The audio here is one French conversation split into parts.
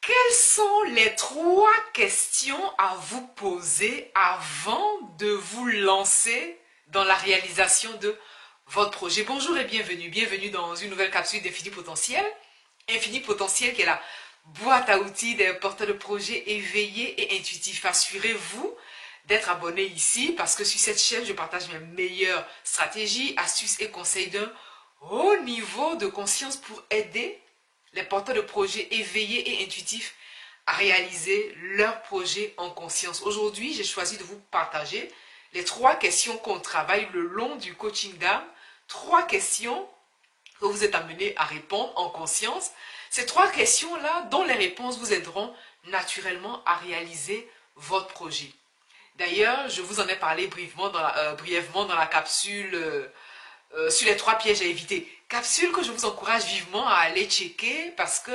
Quelles sont les 3 questions à vous poser avant de vous lancer dans la réalisation de votre projet? Bonjour et bienvenue. Bienvenue dans une nouvelle capsule d'Infini Potentiel. Infini Potentiel qui est la boîte à outils des porteurs de projets éveillés et intuitifs. Assurez-vous d'être abonné ici parce que sur cette chaîne, je partage mes meilleures stratégies, astuces et conseils d'un haut niveau de conscience pour aider les porteurs de projets éveillés et intuitifs à réaliser leurs projets en conscience. Aujourd'hui, j'ai choisi de vous partager les 3 questions qu'on travaille le long du coaching d'âme. 3 questions que vous êtes amenés à répondre en conscience. Ces 3 questions-là, dont les réponses vous aideront naturellement à réaliser votre projet. D'ailleurs, je vous en ai parlé brièvement dans la capsule sur les 3 pièges à éviter. Capsule que je vous encourage vivement à aller checker parce que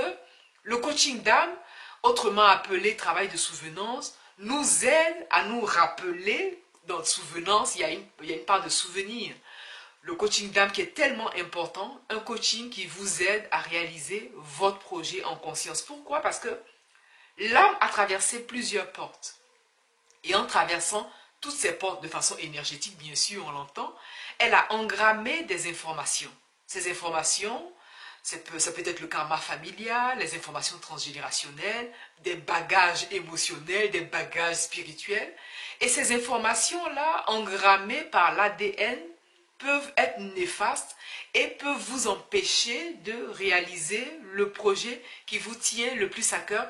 le coaching d'âme, autrement appelé travail de souvenance, nous aide à nous rappeler, dans la souvenance, il y a une part de souvenir. Le coaching d'âme qui est tellement important, un coaching qui vous aide à réaliser votre projet en conscience. Pourquoi? Parce que l'âme a traversé plusieurs portes. Et en traversant toutes ces portes de façon énergétique, bien sûr, on l'entend, elle a engrammé des informations. Ces informations, ça peut être le karma familial, les informations transgénérationnelles, des bagages émotionnels, des bagages spirituels. Et ces informations-là, engrammées par l'ADN, peuvent être néfastes et peuvent vous empêcher de réaliser le projet qui vous tient le plus à cœur.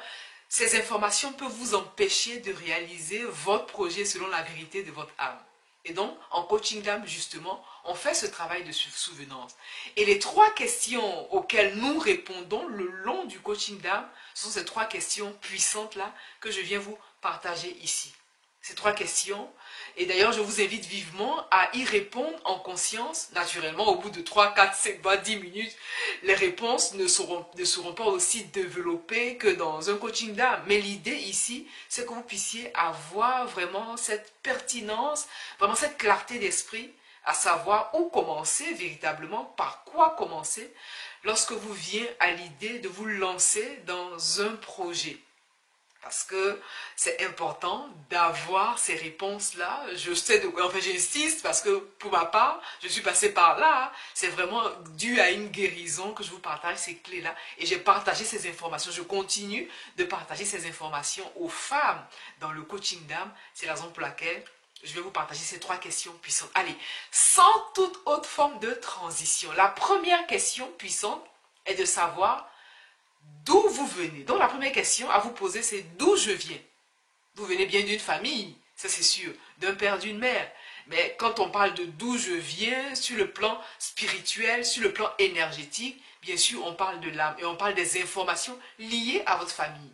Ces informations peuvent vous empêcher de réaliser votre projet selon la vérité de votre âme. Et donc, en coaching d'âme, justement, on fait ce travail de souvenance. Et les 3 questions auxquelles nous répondons le long du coaching d'âme, ce sont ces 3 questions puissantes-là que je viens vous partager ici. Ces 3 questions, et d'ailleurs je vous invite vivement à y répondre en conscience. Naturellement, au bout de 3, 4, 5, 10 minutes, les réponses ne seront pas aussi développées que dans un coaching d'âme. Mais l'idée ici, c'est que vous puissiez avoir vraiment cette pertinence, vraiment cette clarté d'esprit, à savoir où commencer véritablement, par quoi commencer, lorsque vous venez à l'idée de vous lancer dans un projet. Parce que c'est important d'avoir ces réponses-là. Je sais enfin j'insiste parce que pour ma part, je suis passée par là. C'est vraiment dû à une guérison que je vous partage ces clés-là. Et j'ai partagé ces informations. Je continue de partager ces informations aux femmes dans le coaching d'âme. C'est la raison pour laquelle je vais vous partager ces 3 questions puissantes. Allez, sans toute autre forme de transition. La première question puissante est de savoir d'où vous venez. Donc la première question à vous poser, c'est d'où je viens. Vous venez bien d'une famille, ça c'est sûr, d'un père, d'une mère. Mais quand on parle de d'où je viens, sur le plan spirituel, sur le plan énergétique, bien sûr, on parle de l'âme et on parle des informations liées à votre famille.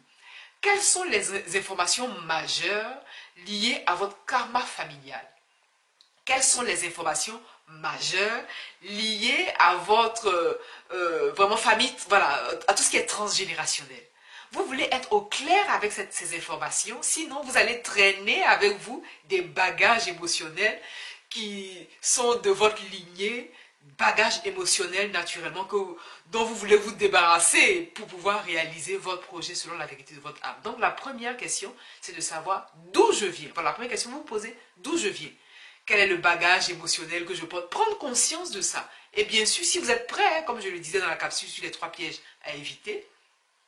Quelles sont les informations majeures liées à votre karma familial? Quelles sont les informations majeures liées à votre vraiment famille, voilà, à tout ce qui est transgénérationnel? Vous voulez être au clair avec ces informations, sinon vous allez traîner avec vous des bagages émotionnels qui sont de votre lignée, bagages émotionnels naturellement dont vous voulez vous débarrasser pour pouvoir réaliser votre projet selon la vérité de votre âme. Donc la première question, c'est de savoir d'où je viens. Voilà, la première question que vous vous posez, d'où je viens? Quel est le bagage émotionnel que je porte? Prendre conscience de ça. Et bien sûr, si vous êtes prêt, comme je le disais dans la capsule sur les 3 pièges à éviter,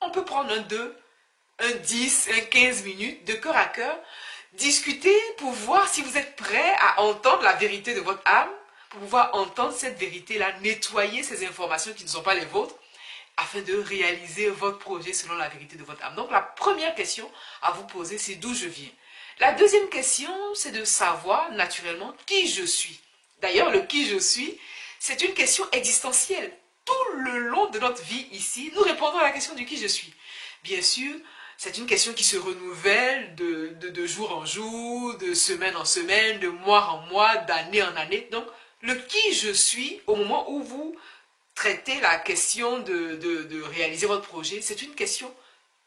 on peut prendre un 2, un 10, un 15 minutes de cœur à cœur, discuter pour voir si vous êtes prêt à entendre la vérité de votre âme, pour pouvoir entendre cette vérité-là, nettoyer ces informations qui ne sont pas les vôtres, afin de réaliser votre projet selon la vérité de votre âme. Donc la première question à vous poser, c'est d'où je viens. La deuxième question, c'est de savoir naturellement qui je suis. D'ailleurs, le qui je suis, c'est une question existentielle. Tout le long de notre vie ici, nous répondons à la question du qui je suis. Bien sûr, c'est une question qui se renouvelle de jour en jour, de semaine en semaine, de mois en mois, d'année en année. Donc, le qui je suis, au moment où vous traitez la question de réaliser votre projet, c'est une question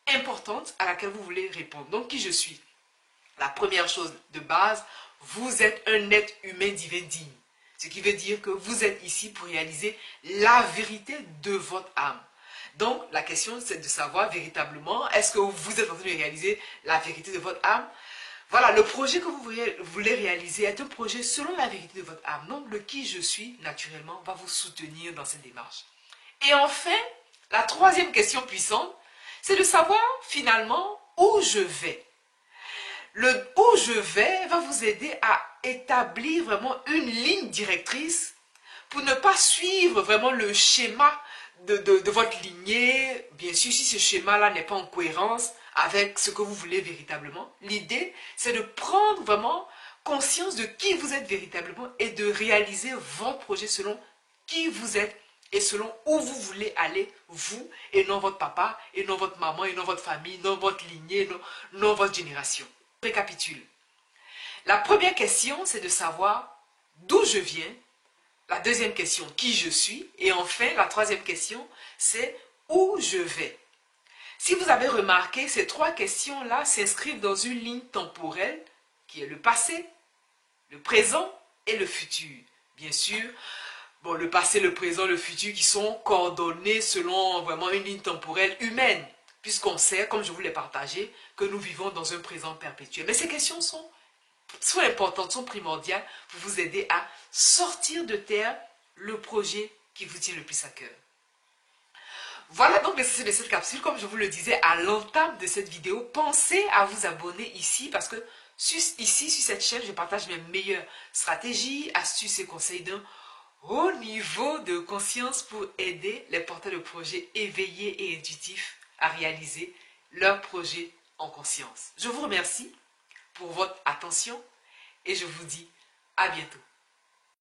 importante à laquelle vous voulez répondre. Donc, qui je suis? La première chose de base, vous êtes un être humain divin digne. Ce qui veut dire que vous êtes ici pour réaliser la vérité de votre âme. Donc, la question, c'est de savoir véritablement, est-ce que vous êtes en train de réaliser la vérité de votre âme? Voilà, le projet que vous voulez réaliser est un projet selon la vérité de votre âme. Donc, le qui je suis, naturellement, va vous soutenir dans cette démarche. Et enfin, la troisième question puissante, c'est de savoir finalement où je vais. Le où je vais va vous aider à établir vraiment une ligne directrice pour ne pas suivre vraiment le schéma de votre lignée. Bien sûr, si ce schéma-là n'est pas en cohérence avec ce que vous voulez véritablement, l'idée, c'est de prendre vraiment conscience de qui vous êtes véritablement et de réaliser votre projet selon qui vous êtes et selon où vous voulez aller, vous, et non votre papa, et non votre maman, et non votre famille, non votre lignée, non votre génération. Je récapitule. La première question, c'est de savoir d'où je viens. La deuxième question, qui je suis. Et enfin, la troisième question, c'est où je vais. Si vous avez remarqué, ces trois questions-là s'inscrivent dans une ligne temporelle qui est le passé, le présent et le futur. Bien sûr, bon, le passé, le présent, le futur qui sont coordonnés selon vraiment une ligne temporelle humaine, puisqu'on sait, comme je vous l'ai partagé, que nous vivons dans un présent perpétuel. Mais ces questions sont importantes, sont primordiales pour vous aider à sortir de terre le projet qui vous tient le plus à cœur. Voilà donc l'essentiel de cette capsule. Comme je vous le disais à l'entame de cette vidéo, pensez à vous abonner ici parce que ici, sur cette chaîne, je partage mes meilleures stratégies, astuces et conseils d'un haut niveau de conscience pour aider les porteurs de projets éveillés et intuitifs à réaliser leurs projets en conscience. Je vous remercie pour votre attention et je vous dis à bientôt.